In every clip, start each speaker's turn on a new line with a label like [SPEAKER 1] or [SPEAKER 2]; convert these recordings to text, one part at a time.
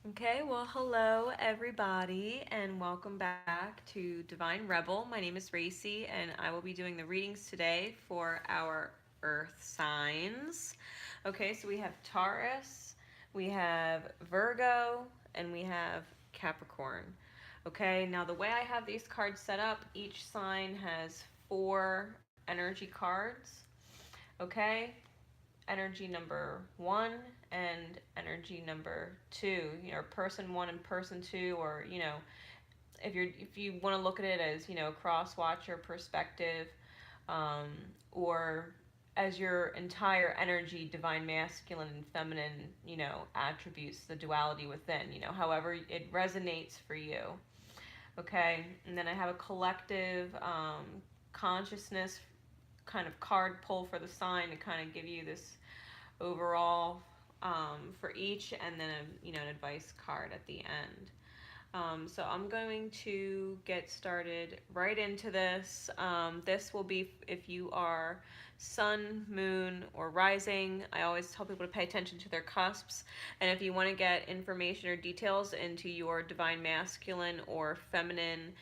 [SPEAKER 1] Okay, well, hello everybody, and welcome back to Divine Rebel. My name is Racey, and I will be doing the readings today for our Earth signs. Okay, so we have Taurus, we have Virgo, and we have Capricorn. Okay, now the way I have these cards set up, each sign has four energy cards. Okay, energy number one and energy number two, person one and person two, or if you want to look at it as cross watcher perspective, um, or as your entire energy, divine masculine and feminine, attributes, the duality within, however it resonates for you. Okay, and then I have a collective consciousness kind of card pull for the sign to kind of give you this overall for each, and then an advice card at the end. So I'm going to get started right into this. This will be if you are sun, moon, or rising. I always tell people to pay attention to their cusps. And if you want to get information or details into your divine masculine or feminine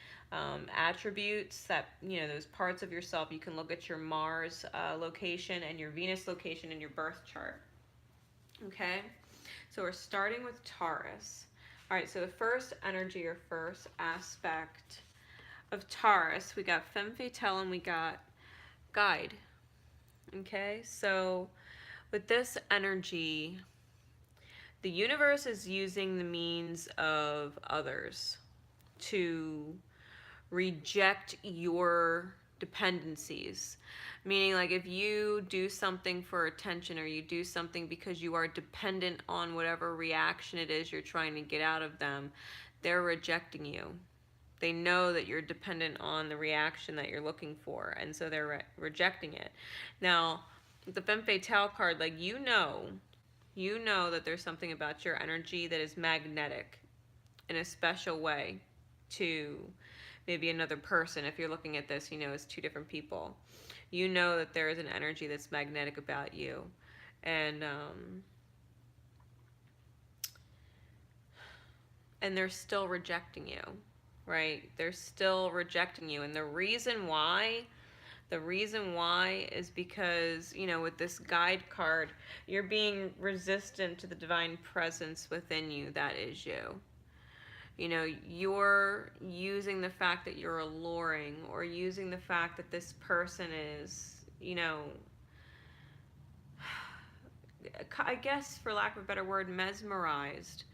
[SPEAKER 1] attributes, that those parts of yourself, you can look at your Mars location and your Venus location in your birth chart. Okay, so we're starting with Taurus. All right, so the first energy or first aspect of Taurus, we got femme fatale and we got guide. Okay, so with this energy, the universe is using the means of others to reject your dependencies. Meaning, like, if you do something for attention or you do something because you are dependent on whatever reaction it is you're trying to get out of them, they're rejecting you. They know that you're dependent on the reaction that you're looking for, and so they're rejecting it. Now, the femme fatale card, like, you know that there's something about your energy that is magnetic in a special way to maybe another person. If you're looking at this, as two different people, you know that there is an energy that's magnetic about you, and they're still rejecting you, right? They're still rejecting you, and the reason why is because, with this guide card, you're being resistant to the divine presence within you that is you. You're using the fact that you're alluring, or using the fact that this person is, I guess for lack of a better word, mesmerized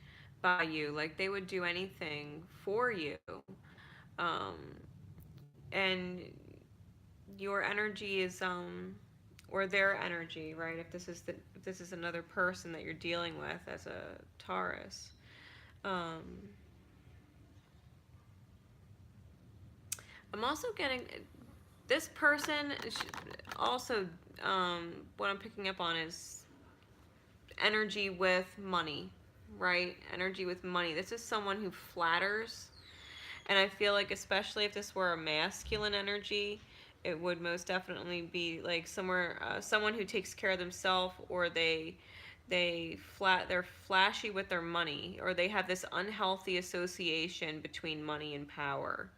[SPEAKER 1] by you. Like they would do anything for you. Um, and your energy is, or their energy, right? If this is another person that you're dealing with as a Taurus, um, I'm also getting this person also, what I'm picking up on is energy with money, right? Energy with money. This is someone who flatters, and I feel like, especially if this were a masculine energy, it would most definitely be like someone who takes care of themselves, or they're flashy with their money, or they have this unhealthy association between money and power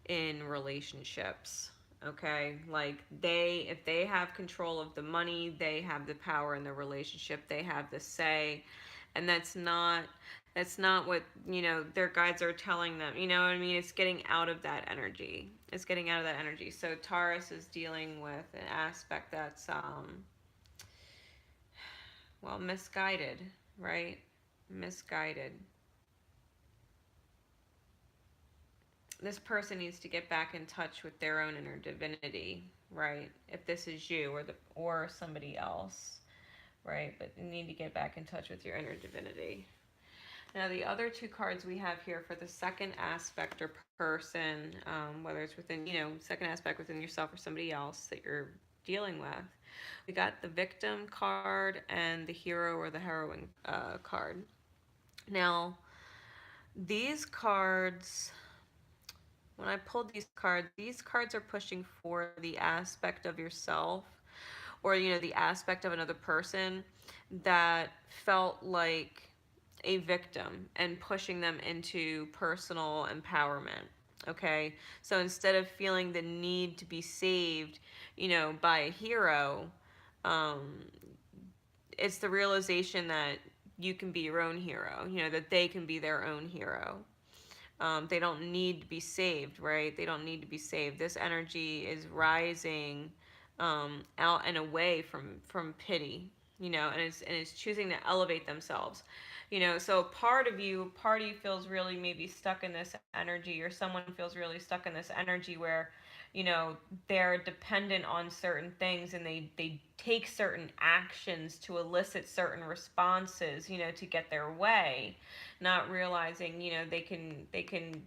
[SPEAKER 1] in relationships. Okay, like if they have control of the money, they have the power in the relationship, they have the say. And that's not what their guides are telling them. You know what I mean? It's getting out of that energy. So Taurus is dealing with an aspect that's well, misguided, right? Misguided. This person needs to get back in touch with their own inner divinity, right? If this is you, or somebody else, right? But you need to get back in touch with your inner divinity. Now, the other two cards we have here for the second aspect or person, whether it's within, second aspect within yourself or somebody else that you're dealing with, we got the victim card and the hero or the heroine card. Now, these cards, when I pulled these cards are pushing for the aspect of yourself, or the aspect of another person that felt like a victim and pushing them into personal empowerment. Okay, so instead of feeling the need to be saved, by a hero, um, it's the realization that you can be your own hero, that they can be their own hero. They don't need to be saved, right? They don't need to be saved. This energy is rising out and away from pity, and it's choosing to elevate themselves. So part of you feels really maybe stuck in this energy, or someone feels really stuck in this energy where, they're dependent on certain things, and they take certain actions to elicit certain responses, to get their way, not realizing, they can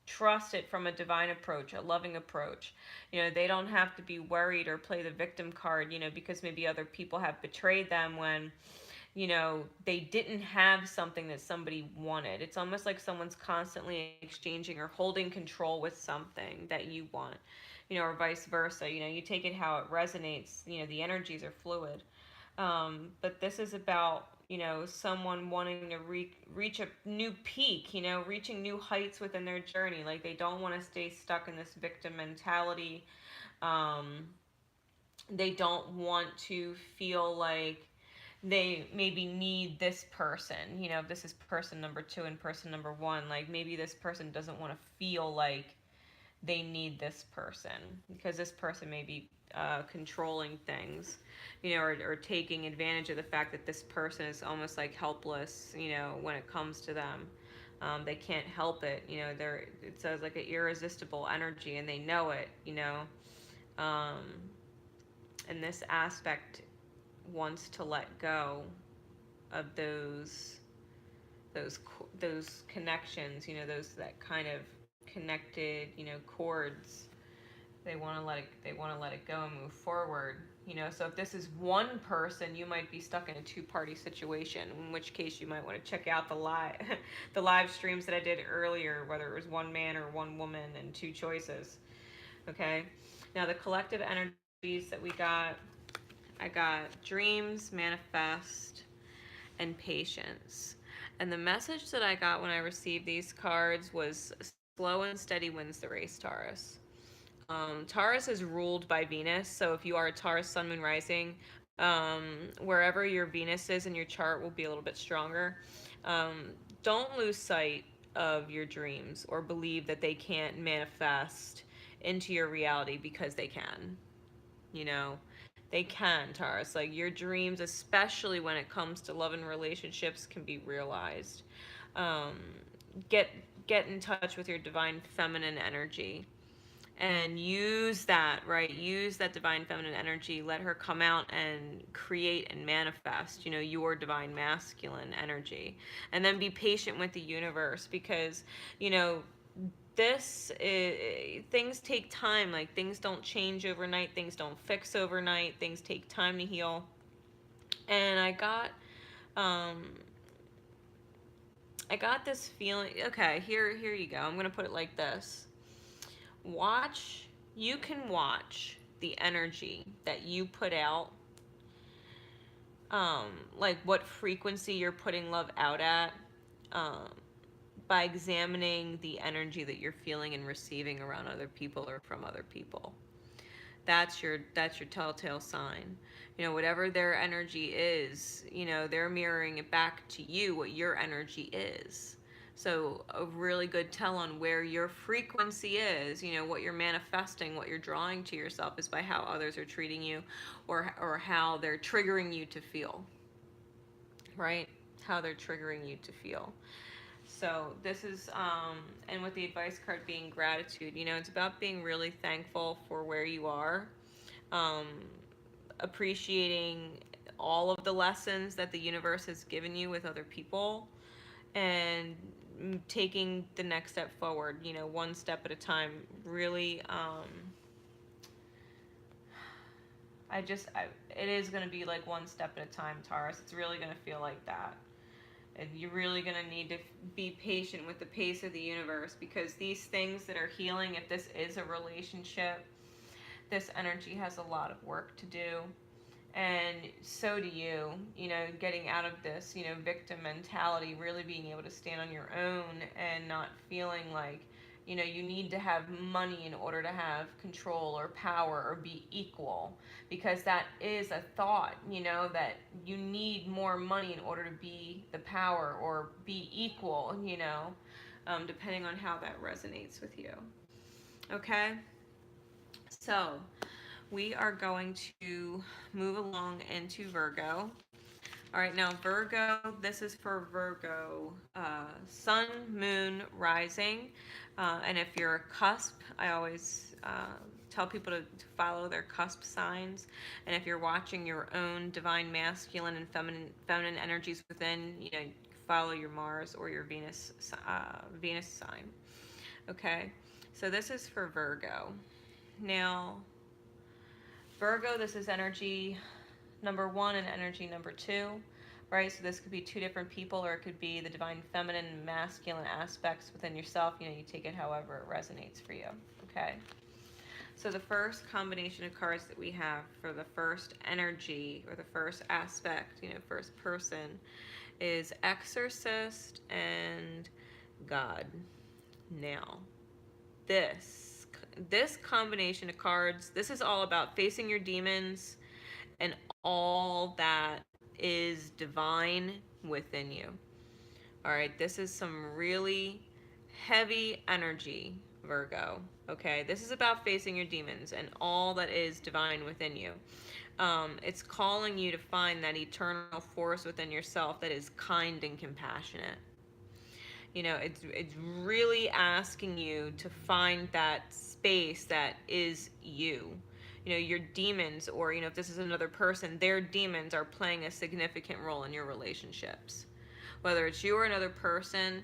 [SPEAKER 1] trust it from a divine approach, a loving approach. They don't have to be worried or play the victim card, because maybe other people have betrayed them when, they didn't have something that somebody wanted. It's almost like someone's constantly exchanging or holding control with something that you want, or vice versa. You take it how it resonates. The energies are fluid. But this is about, someone wanting to reach a new peak, reaching new heights within their journey. Like, they don't want to stay stuck in this victim mentality. Um, they don't want to feel like they maybe need this person. If this is person number two and person number one, like, maybe this person doesn't want to feel like they need this person, because this person may be controlling things, or taking advantage of the fact that this person is almost like helpless, when it comes to them. They can't help it, it says like an irresistible energy, and they know it, um, and this aspect wants to let go of those those connections, those that kind of connected, cords. They want to let it go and move forward. So if this is one person, you might be stuck in a two-party situation, in which case you might want to check out the live the live streams that I did earlier, whether it was one man or one woman and two choices. Okay, now the collective energies that I got dreams, manifest, and patience. And the message that I got when I received these cards was slow and steady wins the race, Taurus. Taurus is ruled by Venus, so if you are a Taurus sun, moon, rising, wherever your Venus is in your chart will be a little bit stronger. Don't lose sight of your dreams or believe that they can't manifest into your reality, because they can. You know, they can, Taurus. Like, your dreams, especially when it comes to love and relationships, can be realized. Um, get get in touch with your divine feminine energy and use that, right? Use that divine feminine energy. Let her come out and create and manifest, your divine masculine energy. And then be patient with the universe, because, you know, things take time. Like, things don't change overnight, things don't fix overnight, things take time to heal. And um I got this feeling. Okay, here you go. I'm going to put it like this. You can watch the energy that you put out, like what frequency you're putting love out at, um, by examining the energy that you're feeling and receiving around other people or from other people. That's your telltale sign. Whatever their energy is, they're mirroring it back to you what your energy is. So a really good tell on where your frequency is, what you're manifesting, what you're drawing to yourself, is by how others are treating you, or how they're triggering you to feel, right? How they're triggering you to feel. So this is, and with the advice card being gratitude, it's about being really thankful for where you are, um, appreciating all of the lessons that the universe has given you with other people, and taking the next step forward, one step at a time. Really, it is going to be like one step at a time, Taurus. It's really going to feel like that. And you're really going to need to be patient with the pace of the universe, because these things that are healing, if this is a relationship, this energy has a lot of work to do. And so do you, getting out of this, victim mentality, really being able to stand on your own and not feeling like, you need to have money in order to have control or power or be equal. Because that is a thought, that you need more money in order to be the power or be equal, depending on how that resonates with you. Okay? So, we are going to move along into Virgo. All right, now Virgo, this is for Virgo, sun, moon, rising. And if you're a cusp, I always tell people to follow their cusp signs. And if you're watching your own divine masculine and feminine energies within, follow your Mars or your Venus sign. Okay, so this is for Virgo. Now, Virgo, this is energy number one and energy number two, right? So this could be two different people, or it could be the divine feminine and masculine aspects within yourself. You take it however it resonates for you, okay? So the first combination of cards that we have for the first energy or the first aspect, first person, is Exorcist and God. Now, this combination of cards, this is all about facing your demons and all that is divine within you. All right, this is some really heavy energy, Virgo. Okay, this is about facing your demons and all that is divine within you. It's calling you to find that eternal force within yourself that is kind and compassionate. It's really asking you to find that space that is you. Your demons, or if this is another person, their demons are playing a significant role in your relationships. Whether it's you or another person,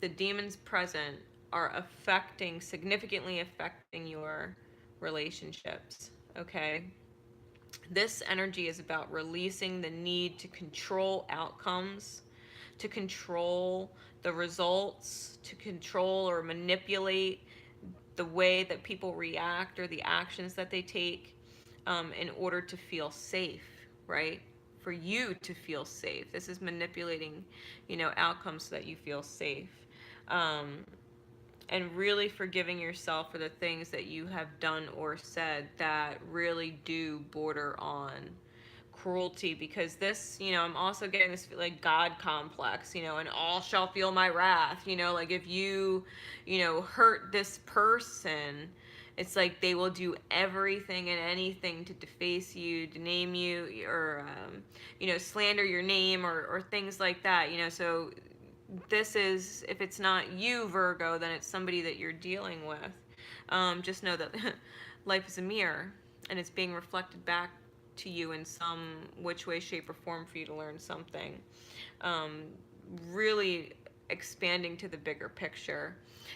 [SPEAKER 1] the demons present are significantly affecting your relationships. Okay? This energy is about releasing the need to control outcomes, to control the results, to control or manipulate the way that people react or the actions that they take, in order to feel safe, right? For you to feel safe. This is manipulating, outcomes so that you feel safe. And really forgiving yourself for the things that you have done or said that really do border on cruelty. Because this, I'm also getting this like God complex, and all shall feel my wrath, like if you hurt this person, it's like they will do everything and anything to deface you, to name you, or slander your name, or things like that. So this is, if it's not you, Virgo, then it's somebody that you're dealing with. Just know that life is a mirror, and it's being reflected back to you in some which way, shape, or form for you to learn something. Really expanding to the bigger picture.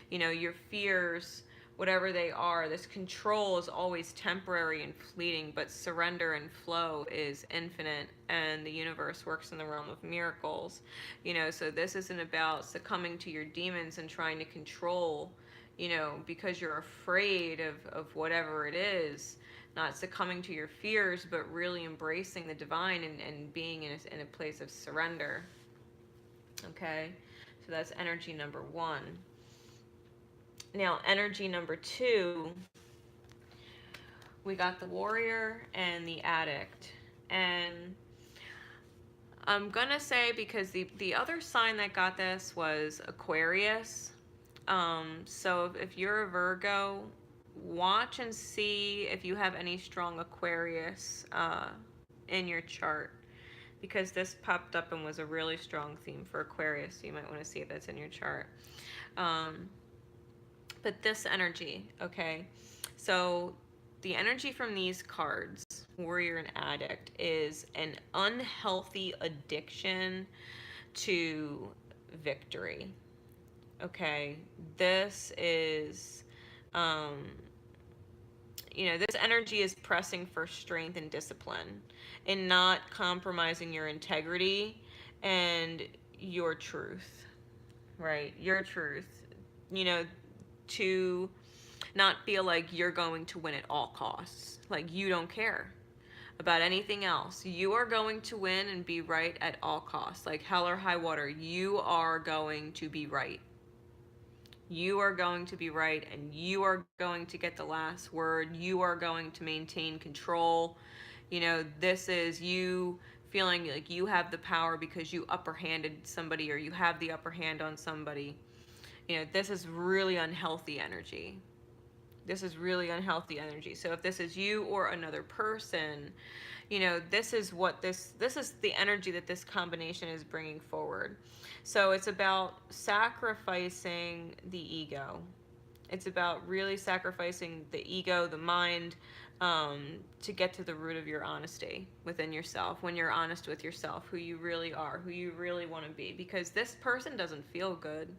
[SPEAKER 1] Your fears, whatever they are, this control is always temporary and fleeting, but surrender and flow is infinite, and the universe works in the realm of miracles. So this isn't about succumbing to your demons and trying to control, because you're afraid of whatever it is. Not succumbing to your fears, but really embracing the divine and being in a place of surrender. Okay? So that's energy number one. Now, energy number two, we got the warrior and the addict. And I'm going to say, because the other sign that got this was Aquarius. So if you're a Virgo, watch and see if you have any strong Aquarius in your chart, because this popped up and was a really strong theme for Aquarius, so you might want to see if that's in your chart. But this energy, okay, so the energy from these cards, warrior and addict, is an unhealthy addiction to victory. Okay, this is this energy is pressing for strength and discipline, and not compromising your integrity and your truth, right? Your truth, to not feel like you're going to win at all costs. Like, you don't care. about anything else. You are going to win and be right at all costs. Like hell or high water, you are going to be right. You are going to be right, and you are going to get the last word. You are going to maintain control. This is you feeling like you have the power because you upper handed somebody, or you have the upper hand on somebody. This is really unhealthy energy. This is really unhealthy energy. So if this is you or another person, this is what this is the energy that this combination is bringing forward. So it's about sacrificing the ego. It's about really sacrificing the ego, the mind, to get to the root of your honesty within yourself. When you're honest with yourself, who you really are, who you really want to be, because this person doesn't feel good.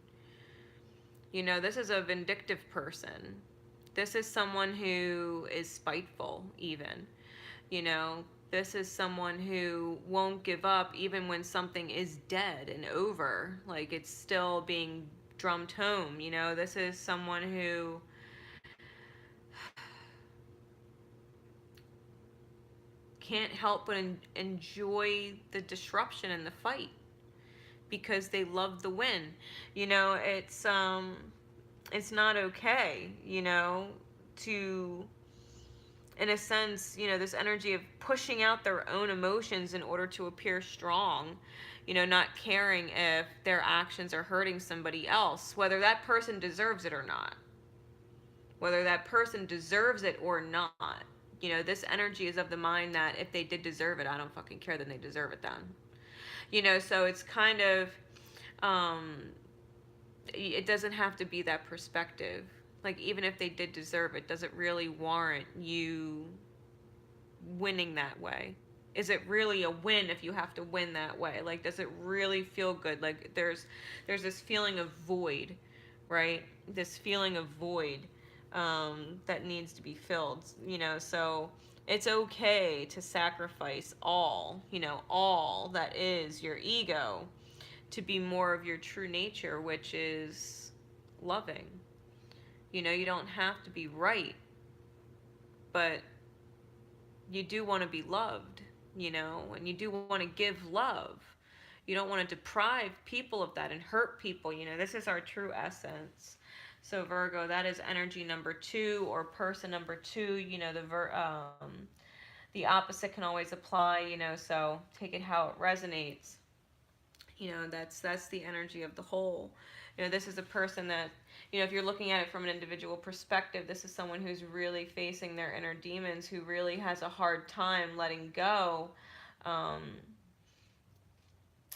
[SPEAKER 1] This is a vindictive person. This is someone who is spiteful, even. This is someone who won't give up even when something is dead and over. Like it's still being drummed home. This is someone who can't help but enjoy the disruption and the fight because they love the win. It's not okay, to, in a sense, this energy of pushing out their own emotions in order to appear strong, not caring if their actions are hurting somebody else, whether that person deserves it or not. Whether that person deserves it or not. This energy is of the mind that if they did deserve it, I don't fucking care, then they deserve it then. So it's kind of, it doesn't have to be that perspective. Like, even if they did deserve it, does it really warrant you winning that way? Is it really a win if you have to win that way? Like, does it really feel good? Like, there's this feeling of void, right? This feeling of void that needs to be filled, so it's okay to sacrifice all that is your ego to be more of your true nature, which is loving. You don't have to be right, but you do want to be loved, and you do want to give love. You don't want to deprive people of that and hurt people. This is our true essence. So Virgo, that is energy number 2, or person number 2. The opposite can always apply. So take it how it resonates. That's the energy of the whole. This is a person that, if you're looking at it from an individual perspective, this is someone who's really facing their inner demons, who really has a hard time letting go,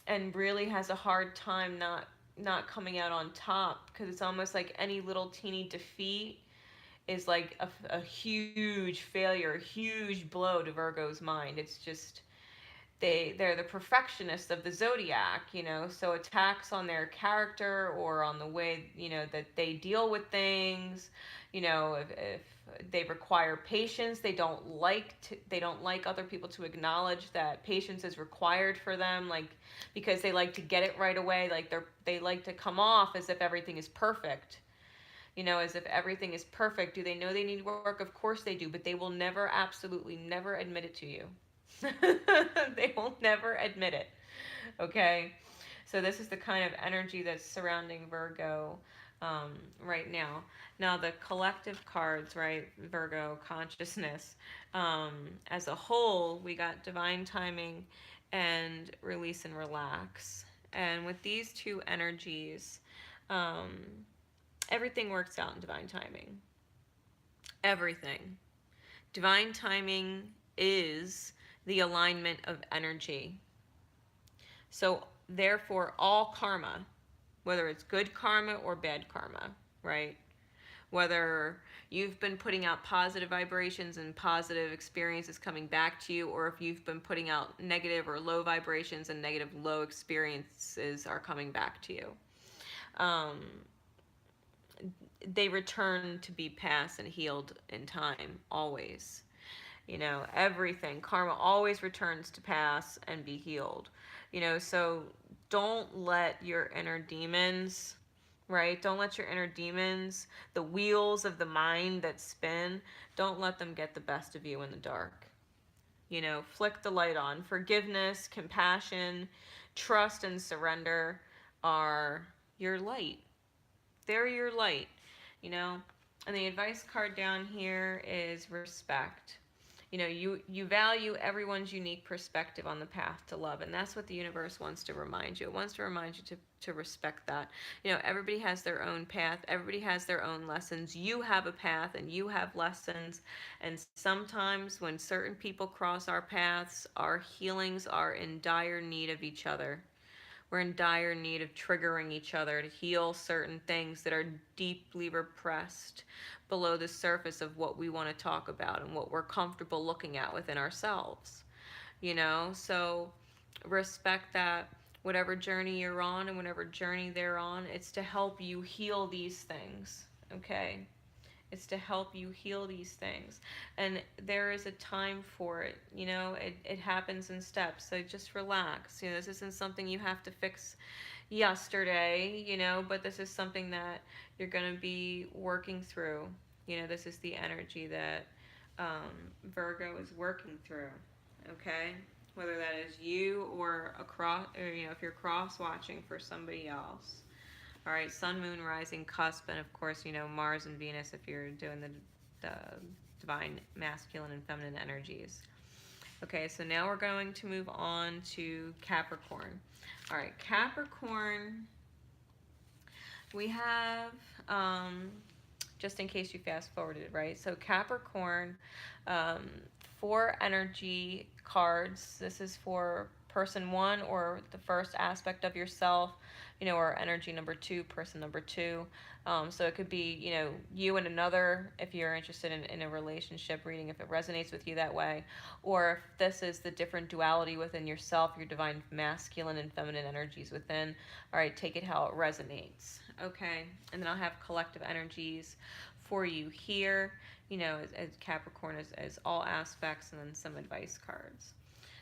[SPEAKER 1] and really has a hard time not coming out on top, because it's almost like any little teeny defeat is like a huge failure, a huge blow to Virgo's mind. It's just, they're the perfectionists of the zodiac, so attacks on their character or on the way, that they deal with things, if they require patience, they don't like other people to acknowledge that patience is required for them, like, because they like to get it right away. Like they like to come off as if everything is perfect, as if everything is perfect. Do they know they need work? Of course they do, but they will never, absolutely never admit it to you. They will never admit it. Okay? So this is the kind of energy that's surrounding Virgo right now. Now, the collective cards, right? Virgo consciousness. As a whole, we got divine timing and release and relax. And with these two energies, everything works out in divine timing. Everything. Divine timing is the alignment of energy. So, therefore, all karma, whether it's good karma or bad karma, right? Whether you've been putting out positive vibrations and positive experiences coming back to you, or if you've been putting out negative or low vibrations and negative low experiences are coming back to you, they return to be past and healed in time, always. Everything, karma always returns to pass and be healed. So don't let your inner demons, right? Don't let your inner demons, the wheels of the mind that spin, don't let them get the best of you in the dark. You know, flick the light on. Forgiveness, compassion, trust, and surrender are your light. They're your light, you know. And the advice card down here is respect. You know, you value everyone's unique perspective on the path to love, and that's what the universe wants to remind you. It wants to remind you to respect that. You know, everybody has their own path, everybody has their own lessons. You have a path and you have lessons, and sometimes when certain people cross our paths, our healings are in dire need of each other. We're in dire need of triggering each other to heal certain things that are deeply repressed below the surface of what we want to talk about and what we're comfortable looking at within ourselves. You know, so respect that whatever journey you're on and whatever journey they're on, it's to help you heal these things, okay? It's to help you heal these things. And there is a time for it. You know, it happens in steps. So just relax. You know, this isn't something you have to fix yesterday, you know, but this is something that you're going to be working through. You know, this is the energy that Virgo is working through. Okay? Whether that is you or across, or, you know, if you're cross watching for somebody else. All right, sun, moon, rising, cusp, and of course, you know, Mars and Venus if you're doing the divine masculine and feminine energies. Okay, so now we're going to move on to Capricorn. All right, Capricorn, we have, just in case you fast forwarded, right? So Capricorn, um, 4 energy cards. This is for person 1 or the first aspect of yourself, you know, or energy number 2, person number 2. So it could be, you know, you and another if you're interested in a relationship reading, if it resonates with you that way. Or if this is the different duality within yourself, your divine masculine and feminine energies within. All right, take it how it resonates. Okay, and then I'll have collective energies for you here, you know, as Capricorn as all aspects, and then some advice cards.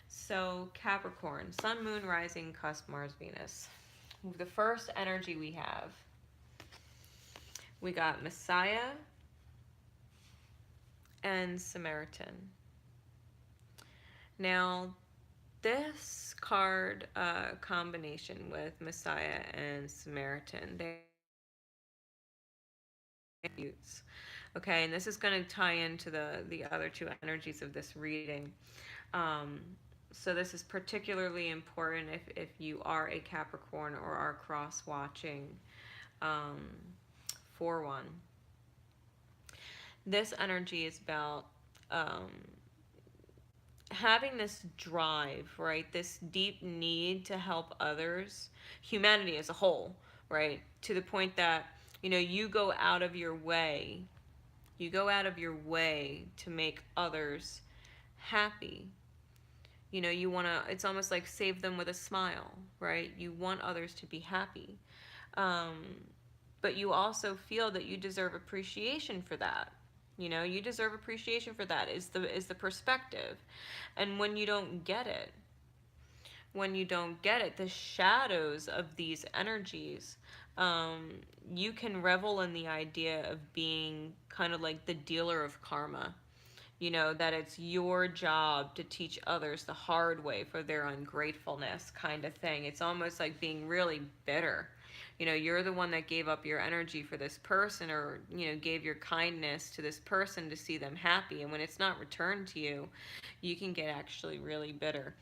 [SPEAKER 1] So Capricorn, sun, moon, rising, cusp, Mars, Venus. The first energy we got Messiah and Samaritan. Now, this card combination with Messiah and Samaritan, they okay, and this is going to tie into the other 2 energies of this reading. Um, so this is particularly important if you are a Capricorn or are cross watching um, for one. This energy is about having this drive, right? This deep need to help others, humanity as a whole, right? To the point that, you know, you go out of your way. You go out of your way to make others happy. You know, you want to, it's almost like save them with a smile, right? You want others to be happy. Um, but you also feel that you deserve appreciation for that. You know, you deserve appreciation for that is the perspective. And when you don't get it, the shadows of these energies, um, you can revel in the idea of being kind of like the dealer of karma. You know, that it's your job to teach others the hard way for their ungratefulness, kind of thing. It's almost like being really bitter. You know, you're the one that gave up your energy for this person, or, you know, gave your kindness to this person to see them happy. And when it's not returned to you, you can get actually really bitter.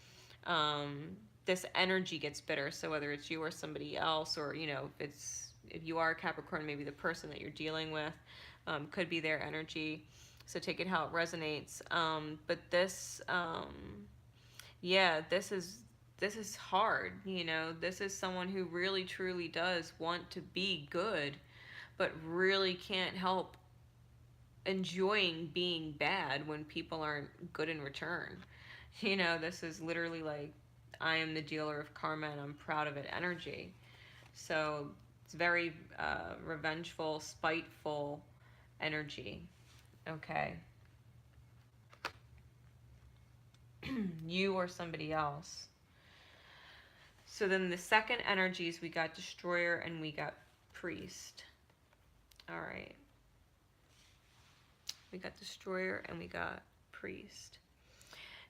[SPEAKER 1] This energy gets bitter. So whether it's you or somebody else, or, you know, if you are a Capricorn, maybe the person that you're dealing with could be their energy. So take it how it resonates. But this, yeah, this is hard. You know, this is someone who really truly does want to be good, but really can't help enjoying being bad when people aren't good in return. You know, this is literally like, I am the dealer of karma and I'm proud of it energy. So it's very revengeful, spiteful energy. Okay. You or somebody else. So then the second energies, we got destroyer and we got priest. All right. We got destroyer and we got priest.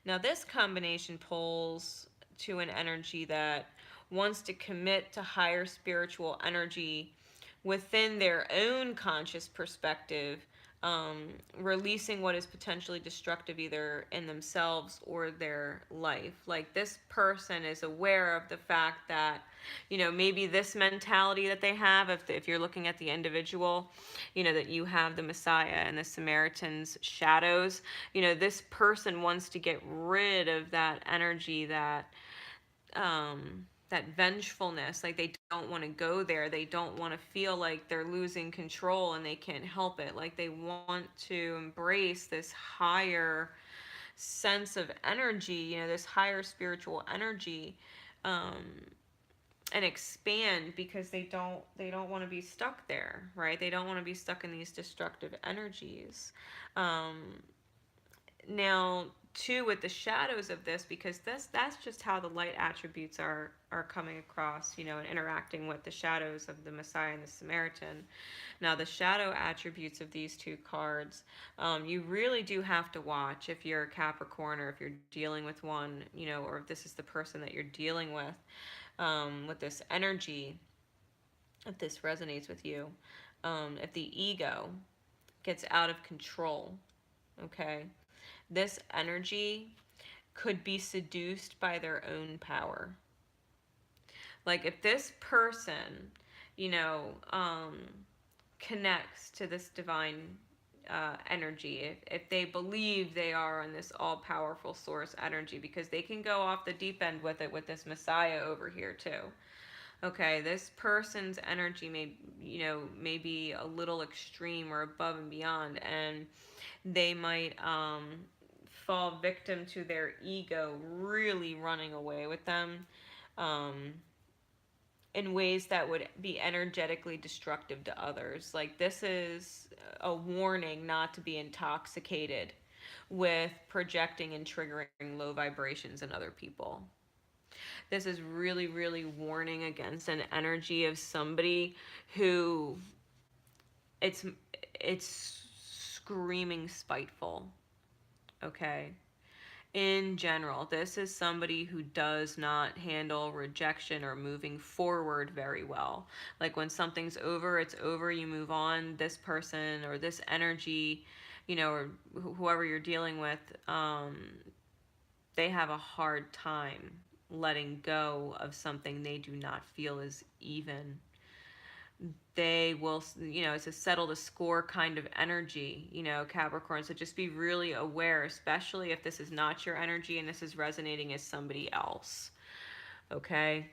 [SPEAKER 1] Now, this combination pulls to an energy that wants to commit to higher spiritual energy within their own conscious perspective, releasing what is potentially destructive either in themselves or their life. Like, this person is aware of the fact that, maybe this mentality that they have, if you're looking at the individual, that you have the Messiah and the Samaritan's shadows, this person wants to get rid of that energy, that vengefulness. Like, they don't want to go there, they don't want to feel like they're losing control and they can't help it. Like, they want to embrace this higher sense of energy, this higher spiritual energy, um, and expand, because they don't want to be stuck there, right? They don't want to be stuck in these destructive energies. um, Now, too, with the shadows of this, because that's just how the light attributes are coming across, and interacting with the shadows of the Messiah and the Samaritan. Now, the shadow attributes of these two cards, you really do have to watch if you're a Capricorn, or if you're dealing with one, or if this is the person that you're dealing with this energy, if this resonates with you, if the ego gets out of control, okay? This energy could be seduced by their own power. Like, if this person, you know, um, connects to this divine energy, if they believe they are on this all powerful source energy, because they can go off the deep end with it with this Messiah over here, too. Okay, this person's energy may be a little extreme or above and beyond, and they might fall victim to their ego really running away with them, um, in ways that would be energetically destructive to others. Like, this is a warning not to be intoxicated with projecting and triggering low vibrations in other people. This is really, really warning against an energy of somebody who it's it's screaming spiteful. Okay, in general, this is somebody who does not handle rejection or moving forward very well. Like, when something's over, it's over, you move on. This person or this energy, or whoever you're dealing with, they have a hard time letting go of something they do not feel is even. They will, it's a settle the score kind of energy, Capricorn. So just be really aware, especially if this is not your energy and this is resonating as somebody else. Okay?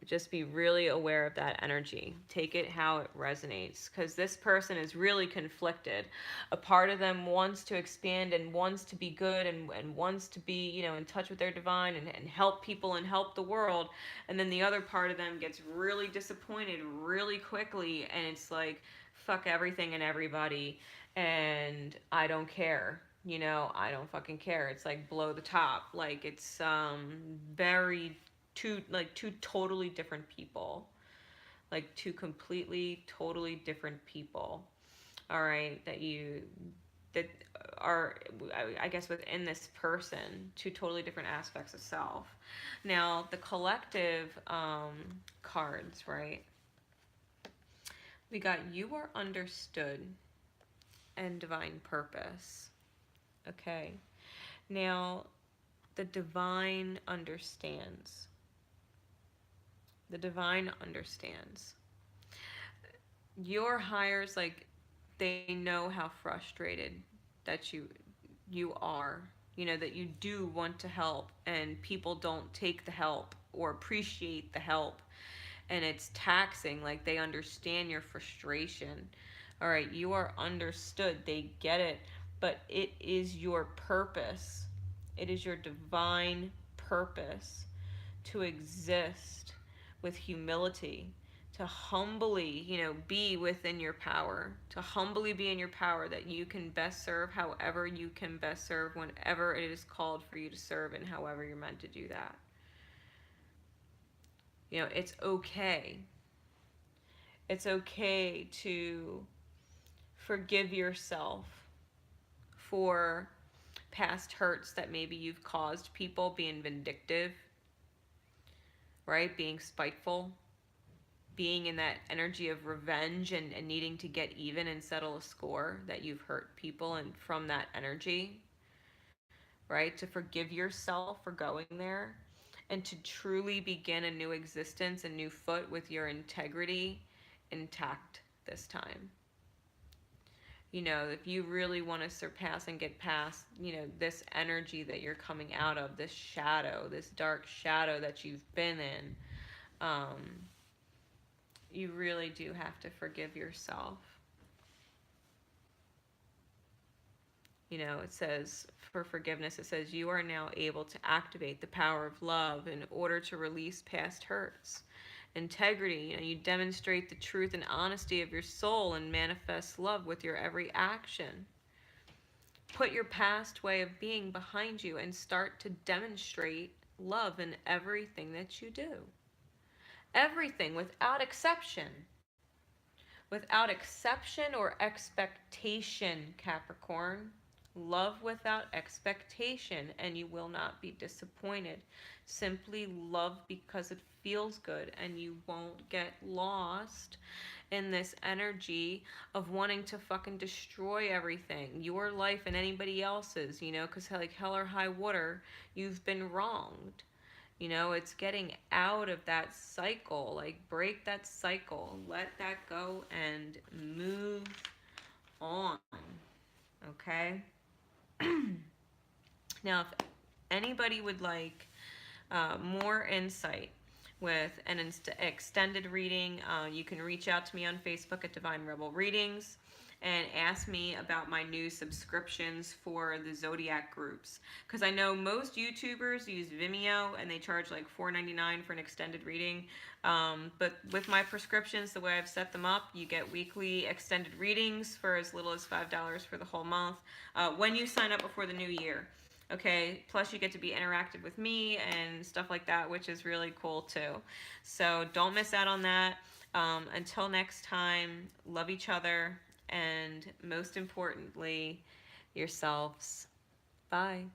[SPEAKER 1] Just be really aware of that energy. Take it how it resonates, because this person is really conflicted. A part of them wants to expand and wants to be good, and wants to be, in touch with their divine, and help people and help the world. And then the other part of them gets really disappointed really quickly, and it's like, fuck everything and everybody, and I don't care. I don't fucking care. It's like blow the top. Like, it's very two totally different people, like two completely totally different people. All right, that are, I guess, within this person, two totally different aspects of self. Now, the collective cards, right? We got you are understood and divine purpose. Okay. Now, the divine understands. The divine understands. Your hires, like, they know how frustrated that you are. That you do want to help, and people don't take the help or appreciate the help, and it's taxing. Like, they understand your frustration. All right, you are understood. They get it, but it is your purpose. It is your divine purpose to exist with humility, to humbly, be within your power, to humbly be in your power, that you can best serve however you can best serve, whenever it is called for you to serve, and however you're meant to do that. It's okay. It's okay to forgive yourself for past hurts that maybe you've caused people, being vindictive, right? Being spiteful, being in that energy of revenge and needing to get even and settle a score, that you've hurt people, and from that energy, right? To forgive yourself for going there and to truly begin a new existence, a new foot with your integrity intact this time. If you really want to surpass and get past, this energy that you're coming out of, this shadow, this dark shadow that you've been in, um, you really do have to forgive yourself. It says for forgiveness, it says you are now able to activate the power of love in order to release past hurts. Integrity, you demonstrate the truth and honesty of your soul and manifest love with your every action. Put your past way of being behind you and start to demonstrate love in everything that you do. Everything, without exception. Without exception or expectation, Capricorn. Love without expectation, and you will not be disappointed. Simply love because it feels good, and you won't get lost in this energy of wanting to fucking destroy everything, your life and anybody else's, because like hell or high water, you've been wronged. It's getting out of that cycle. Like, break that cycle, let that go, and move on. Okay? Now, if anybody would like more insight with an extended reading, you can reach out to me on Facebook at Divine Rebel Readings and ask me about my new subscriptions for the Zodiac groups. Because I know most YouTubers use Vimeo and they charge like $4.99 for an extended reading. But with my prescriptions, the way I've set them up, you get weekly extended readings for as little as $5 for the whole month when you sign up before the new year. Okay, plus you get to be interactive with me and stuff like that, which is really cool too. So don't miss out on that. Until next time, love each other, and most importantly, yourselves. Bye.